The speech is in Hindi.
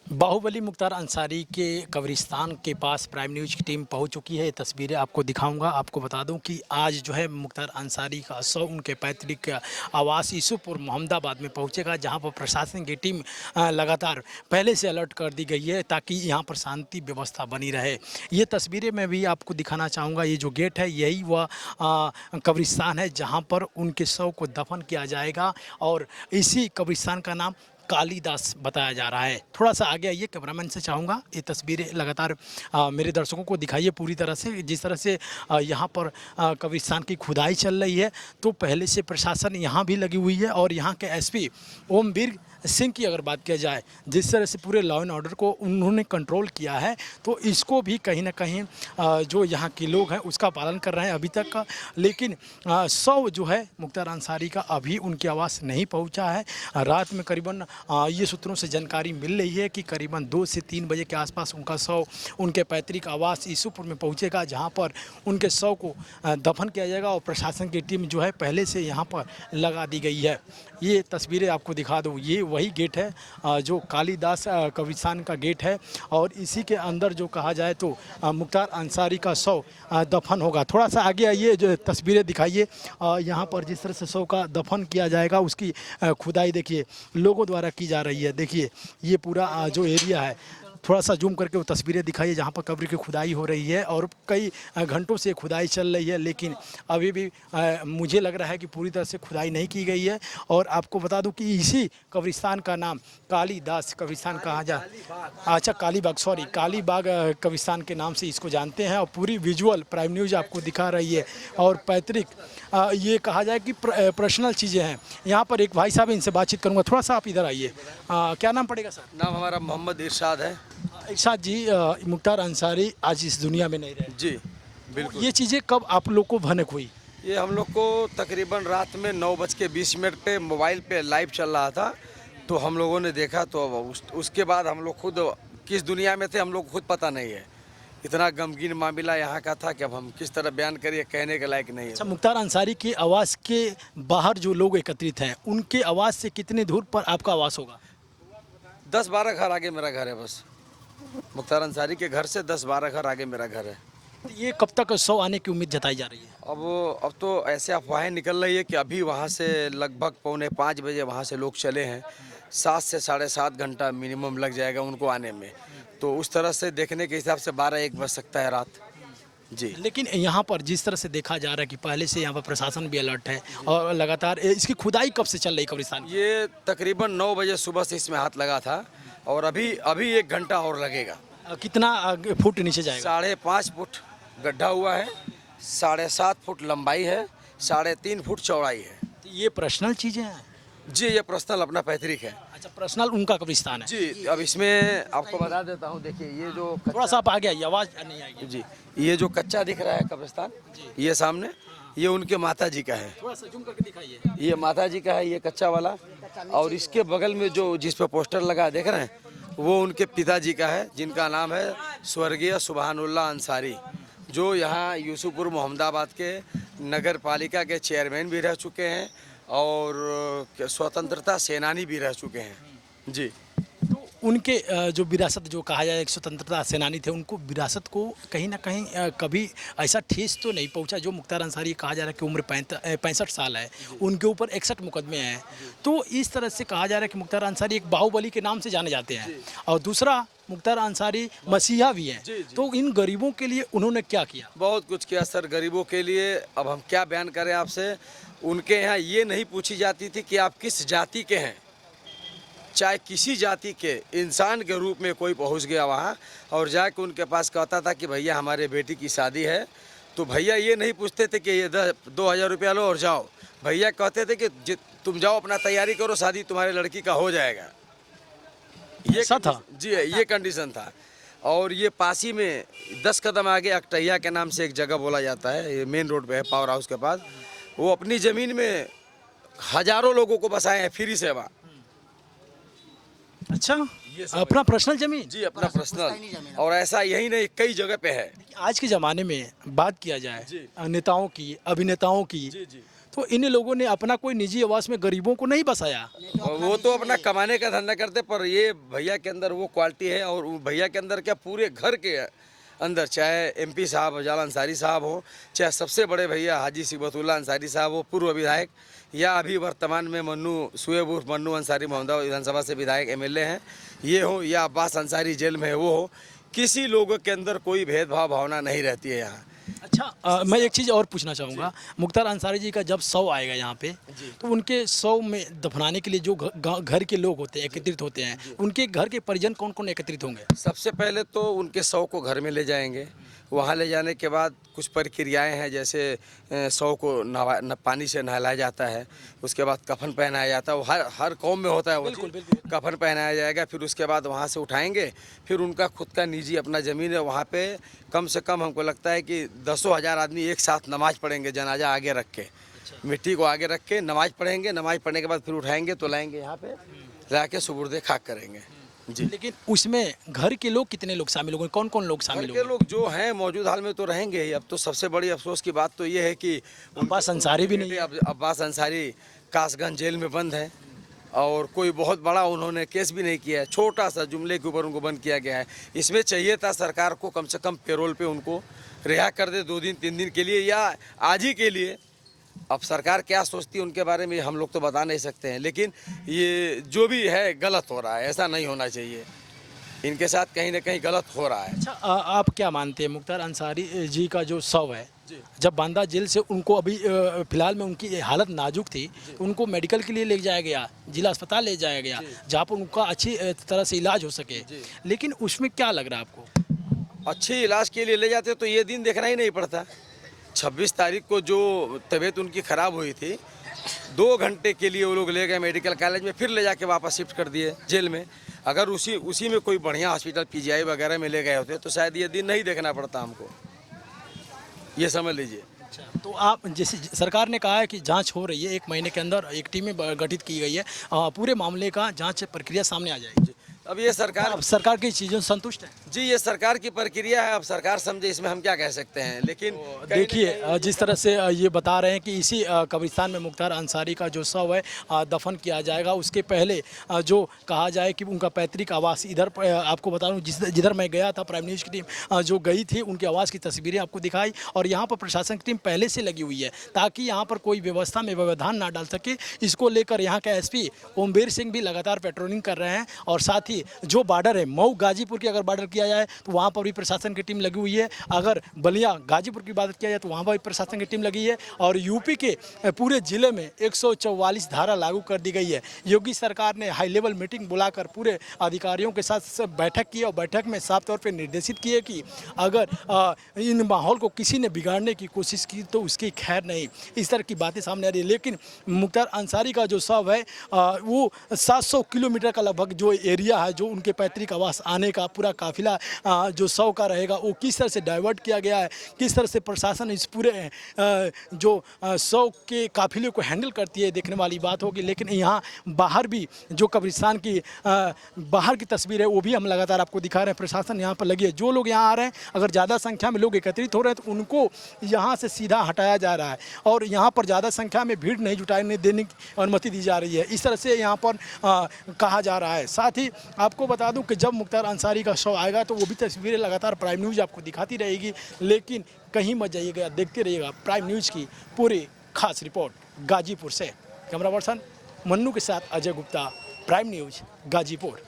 बाहुबली मुख्तार अंसारी के कब्रिस्तान के पास प्राइम न्यूज़ की टीम पहुंच चुकी है। ये तस्वीरें आपको दिखाऊंगा। आपको बता दूं कि आज जो है मुख्तार अंसारी का शव उनके पैतृक आवास यूसुफपुर मोहम्मदाबाद में पहुंचेगा, जहां पर प्रशासन की टीम लगातार पहले से अलर्ट कर दी गई है ताकि यहां पर शांति व्यवस्था बनी रहे। ये तस्वीरें मैं भी आपको दिखाना चाहूँगा। ये जो गेट है यही वह कब्रिस्तान है जहाँ पर उनके शव को दफन किया जाएगा और इसी कब्रिस्तान का नाम कालीदास बताया जा रहा है। थोड़ा सा आगे आइए, कैमरामैन से चाहूँगा ये तस्वीरें लगातार मेरे दर्शकों को दिखाइए पूरी तरह से। जिस तरह से यहाँ पर कब्रिस्तान की खुदाई चल रही है, तो पहले से प्रशासन यहाँ भी लगी हुई है और यहाँ के एसपी ओमवीर सिंह की अगर बात किया जाए, जिस तरह से पूरे लॉ एंड ऑर्डर को उन्होंने कंट्रोल किया है, तो इसको भी कहीं ना कहीं जो यहाँ के लोग हैं उसका पालन कर रहे हैं अभी तक का। लेकिन शव जो है मुख्तार अंसारी का अभी उनके आवास नहीं पहुँचा है। रात में करीबन ये सूत्रों से जानकारी मिल रही है कि करीबन 2 से 3 बजे के आसपास उनका शव उनके पैतृक आवास यूसुफपुर में पहुँचेगा, जहाँ पर उनके शव को दफन किया जाएगा और प्रशासन की टीम जो है पहले से यहाँ पर लगा दी गई है। ये तस्वीरें आपको दिखा दूँ, ये वही गेट है जो कालीदास कब्रिस्तान का गेट है और इसी के अंदर जो कहा जाए तो मुख्तार अंसारी का शव दफन होगा। थोड़ा सा आगे आइए, जो तस्वीरें दिखाइए। यहाँ पर जिस तरह से शव का दफन किया जाएगा उसकी खुदाई देखिए लोगों द्वारा की जा रही है। देखिए ये पूरा जो एरिया है, थोड़ा सा जूम करके वो तस्वीरें दिखाइए जहाँ पर कब्र की खुदाई हो रही है और कई घंटों से खुदाई चल रही है, लेकिन अभी भी मुझे लग रहा है कि पूरी तरह से खुदाई नहीं की गई है। और आपको बता दूं कि इसी कब्रिस्तान का नाम कालीदास कब्रिस्तान कहा जा अच्छा कालीबाग, सॉरी कालीबाग कब्रिस्तान के नाम से इसको जानते हैं। और पूरी विजुअल प्राइम न्यूज़ आपको दिखा रही है और पैतृक ये कहा जाए कि पर्सनल चीज़ें हैं। यहाँ पर एक भाई साहब, इनसे बातचीत करूँगा। थोड़ा सा आप इधर आइए। क्या नाम पड़ेगा सर? नाम हमारा मोहम्मद इरशाद है। इरशाद जी, मुख्तार अंसारी आज इस दुनिया में नहीं रहे। जी बिल्कुल। ये चीज़ें कब आप लोग को भनक हुई? ये हम लोग को तकरीबन रात में 9:20 पे मोबाइल पे लाइव चल रहा था, तो हम लोगों ने देखा। तो उसके बाद हम लोग खुद किस दुनिया में थे हम लोग को खुद पता नहीं है। इतना गमगीन मामला यहाँ का था कि अब हम किस तरह बयान करिए, कहने के लायक नहीं है। अच्छा, मुख्तार अंसारी के आवास के बाहर जो लोग एकत्रित हैं, उनके आवास से कितने दूर पर आपका आवास होगा? 10-12 घर आगे मेरा घर है। बस मुख्तार अंसारी के घर से 10-12 घर आगे मेरा घर है। ये कब तक शव आने की उम्मीद जताई जा रही है? अब तो ऐसे अफवाहें निकल रही है कि अभी वहाँ से लगभग 4:45 बजे वहाँ से लोग चले हैं। 7 से 7.5 घंटा मिनिमम लग जाएगा उनको आने में। तो उस तरह से देखने के हिसाब से 12-1 बज सकता है रात। जी। लेकिन यहाँ पर जिस तरह से देखा जा रहा है कि पहले से यहाँ पर प्रशासन भी अलर्ट है और लगातार इसकी खुदाई कब से चल रही कब्रिस्तान की? ये तकरीबन 9 बजे सुबह से इसमें हाथ लगा था और अभी 1 घंटा और लगेगा। कितना फुट नीचे जाएगा? 5.5 फुट गड्ढा हुआ है, 7.5 फुट लंबाई है, 3.5 फुट चौड़ाई है। तो ये पर्सनल चीज़ें हैं? जी, ये पर्सनल अपना पैतृक है। अच्छा, पर्सनल उनका कब्रिस्तान है। जी, अब इसमें आपको बता देता हूँ। देखिए ये जो थोड़ा सा आप आगे आइए, आवाज़ नहीं आएगी। जी, ये जो कच्चा दिख रहा है कब्रिस्तान, ये सामने, ये उनके माता जी का है। थोड़ा सा जूम करके दिखाइए। ये माता जी का है, ये कच्चा वाला। और इसके बगल में जो जिस पे पोस्टर लगा देख रहे हैं, वो उनके पिताजी का है, जिनका नाम है स्वर्गीय सुबहानुल्लाह अंसारी, जो यहाँ यूसुफपुर मोहम्मदाबाद के नगर पालिका के चेयरमैन भी रह चुके हैं और स्वतंत्रता सेनानी भी रह चुके हैं। जी। तो उनके जो विरासत जो कहा जाए, एक स्वतंत्रता सेनानी थे, उनको विरासत को कहीं ना कहीं कभी ऐसा ठेस तो नहीं पहुंचा? जो मुख्तार अंसारी कहा जा रहा है कि उम्र 65 साल है, उनके ऊपर 61 मुकदमे हैं, तो इस तरह से कहा जा रहा है कि मुख्तार अंसारी एक बाहुबली के नाम से जाने जाते हैं और दूसरा मुख्तार अंसारी मसीहा भी हैं। तो इन गरीबों के लिए उन्होंने क्या किया? बहुत कुछ किया सर गरीबों के लिए। अब हम क्या बयान करें आपसे। उनके यहाँ ये नहीं पूछी जाती थी कि आप किस जाति के हैं, चाहे किसी जाति के इंसान के रूप में कोई पहुंच गया वहाँ और जाके उनके पास कहता था कि भैया हमारे बेटी की शादी है, तो भैया ये नहीं पूछते थे कि ये 2,000 रुपया लो और जाओ। भैया कहते थे कि तुम जाओ अपना तैयारी करो, शादी तुम्हारे लड़की का हो जाएगा। ये ऐसा था? जी, ये कंडीशन था। और ये पासी में 10 कदम आगे अकटैया के नाम से एक जगह बोला जाता है, ये मेन रोड पे है पावर हाउस के पास। वो अपनी ज़मीन में हजारों लोगों को बसाए हैं फ्री सेवा। अच्छा, अपना पर्सनल जमीन? जी, अपना पर्सनल। और ऐसा यही नहीं, कई जगह पे है। आज के ज़माने में बात किया जाए नेताओं की, अभिनेताओं की, तो इन लोगों ने अपना कोई निजी आवास में गरीबों को नहीं बसाया। और वो तो अपना कमाने का धंधा करते, पर ये भैया के अंदर वो क्वालिटी है। और वो भैया के अंदर क्या, पूरे घर के अंदर, चाहे एमपी साहब अफजाल अंसारी साहब हो, चाहे सबसे बड़े भैया हाजी सिबतुल्ला अंसारी साहब हो, पूर्व विधायक, या अभी वर्तमान में मन्नू शुएब उर्फ मन्नू अंसारी मोहम्मदा विधानसभा से विधायक एमएलए हैं, ये हो, या अब्बास अंसारी जेल में है वो हो, किसी लोगों के अंदर कोई भेदभाव भावना नहीं रहती है यहाँ। अच्छा, मैं एक चीज़ और पूछना चाहूँगा, मुख्तार अंसारी जी का जब शव आएगा यहाँ पे, तो उनके शव में दफनाने के लिए जो घर के लोग होते हैं, एकत्रित होते हैं, उनके घर के परिजन कौन कौन एकत्रित होंगे? सबसे पहले तो उनके शव को घर में ले जाएंगे। वहाँ ले जाने के बाद कुछ प्रक्रियाएं हैं, जैसे शव को पानी से नहलाया जाता है, उसके बाद कफन पहनाया जाता है। वो हर कौम में होता है वो चीज़। कफन पहनाया जाएगा, फिर उसके बाद वहाँ से उठाएंगे, फिर उनका खुद का निजी अपना ज़मीन है, वहाँ पे कम से कम हमको लगता है कि 10,000 आदमी एक साथ नमाज़ पढ़ेंगे, जनाजा आगे रख के, मिट्टी को आगे रख के नमाज़ पढ़ेंगे। नमाज़ पढ़ने के बाद फिर उठाएंगे तो लाएंगे यहाँ पे, ला के सुपुर्द खाक करेंगे जी। लेकिन उसमें घर के लोग कितने लोग शामिल होंगे, कौन कौन लोग शामिल घर के होंगे? लोग जो हैं मौजूद हाल में तो रहेंगे ही। अब तो सबसे बड़ी अफसोस की बात तो ये है कि अब्बास अंसारी भी नहीं है। अब्बास अंसारी कासगंज जेल में बंद है, और कोई बहुत बड़ा उन्होंने केस भी नहीं किया है, छोटा सा जुमले के ऊपर उनको बंद किया गया है। इसमें चाहिए था सरकार को कम से कम पेरोल पे उनको रिहा कर दे 2 दिन 3 दिन के लिए, या आज ही के लिए। अब सरकार क्या सोचती है उनके बारे में हम लोग तो बता नहीं सकते हैं, लेकिन ये जो भी है गलत हो रहा है, ऐसा नहीं होना चाहिए। इनके साथ कहीं ना कहीं गलत हो रहा है। अच्छा, आप क्या मानते हैं मुख्तार अंसारी जी का जो शव है, जब बांदा जेल से उनको अभी फिलहाल में उनकी हालत नाजुक थी, उनको मेडिकल के लिए ले जाया गया, जिला अस्पताल ले जाया गया, जहाँ पर उनका अच्छी तरह से इलाज हो सके, लेकिन उसमें क्या लग रहा है आपको? अच्छे इलाज के लिए ले जाते तो ये दिन देखना ही नहीं पड़ता। 26 तारीख को जो तबीयत उनकी ख़राब हुई थी, 2 घंटे के लिए वो लोग ले गए मेडिकल कॉलेज में, फिर ले जाके वापस शिफ्ट कर दिए जेल में। अगर उसी में कोई बढ़िया हॉस्पिटल पीजीआई वगैरह में ले गए होते तो शायद ये दिन नहीं देखना पड़ता हमको, ये समझ लीजिए। तो आप, जैसे सरकार ने कहा है कि जांच हो रही है, 1 महीने के अंदर एक टीम गठित की गई है, पूरे मामले का जांच प्रक्रिया सामने आ जाएगी। अब ये सरकार की चीज़ों से संतुष्ट है जी, ये सरकार की प्रक्रिया है, अब सरकार समझे, इसमें हम क्या कह सकते हैं। लेकिन देखिए, जिस तरह से ये बता रहे हैं कि इसी कब्रिस्तान में मुख्तार अंसारी का जो शव है दफन किया जाएगा, उसके पहले जो कहा जाए कि उनका पैतृक आवास इधर, आपको बता दूं जिधर मैं गया था, प्राइम न्यूज़ की टीम जो गई थी, उनके आवास की तस्वीरें आपको दिखाई, और यहाँ पर प्रशासन की टीम पहले से लगी हुई है ताकि यहाँ पर कोई व्यवस्था में व्यवधान ना डाल सके। इसको लेकर यहाँ के एसपी ओमवीर सिंह भी लगातार पेट्रोलिंग कर रहे हैं, और साथ ही जो बॉर्डर है मऊ गाजीपुर की अगर बॉर्डर किया जाए तो वहाँ पर भी प्रशासन की टीम लगी हुई है, अगर बलिया गाजीपुर की बात किया जाए तो वहाँ पर भी प्रशासन की टीम लगी है, और यूपी के पूरे ज़िले में 144 धारा लागू कर दी गई है। योगी सरकार ने हाई लेवल मीटिंग बुलाकर पूरे अधिकारियों के साथ बैठक की, और बैठक में साफ तौर पर निर्देशित किए कि अगर इन माहौल को किसी ने बिगाड़ने की कोशिश की तो उसकी खैर नहीं, इस तरह की बातें सामने आ रही है। लेकिन मुख्तार अंसारी का जो शव है वो 700 किलोमीटर का लगभग जो एरिया है, जो उनके पैतृक आवास आने का पूरा काफिला जो शव का रहेगा, वो किस तरह से डाइवर्ट किया गया है, किस तरह से प्रशासन इस पूरे जो शव के काफिले को हैंडल करती है, देखने वाली बात होगी। लेकिन यहाँ बाहर भी जो कब्रिस्तान की बाहर की तस्वीर है वो भी हम लगातार आपको दिखा रहे हैं। प्रशासन यहाँ पर लगी है, जो लोग यहाँ आ रहे हैं, अगर ज़्यादा संख्या में लोग एकत्रित हो रहे हैं तो उनको यहाँ से सीधा हटाया जा रहा है, और यहाँ पर ज़्यादा संख्या में भीड़ नहीं जुटाने देने की अनुमति दी जा रही है, इस तरह से यहाँ पर कहा जा रहा है। साथ ही आपको बता दूं कि जब मुख्तार अंसारी का शव आएगा तो वो भी तस्वीरें लगातार प्राइम न्यूज़ आपको दिखाती रहेगी, लेकिन कहीं मत जाइएगा, देखते रहिएगा प्राइम न्यूज़ की पूरी खास रिपोर्ट गाजीपुर से। कैमरा पर्सन मन्नू के साथ अजय गुप्ता, प्राइम न्यूज़ गाजीपुर।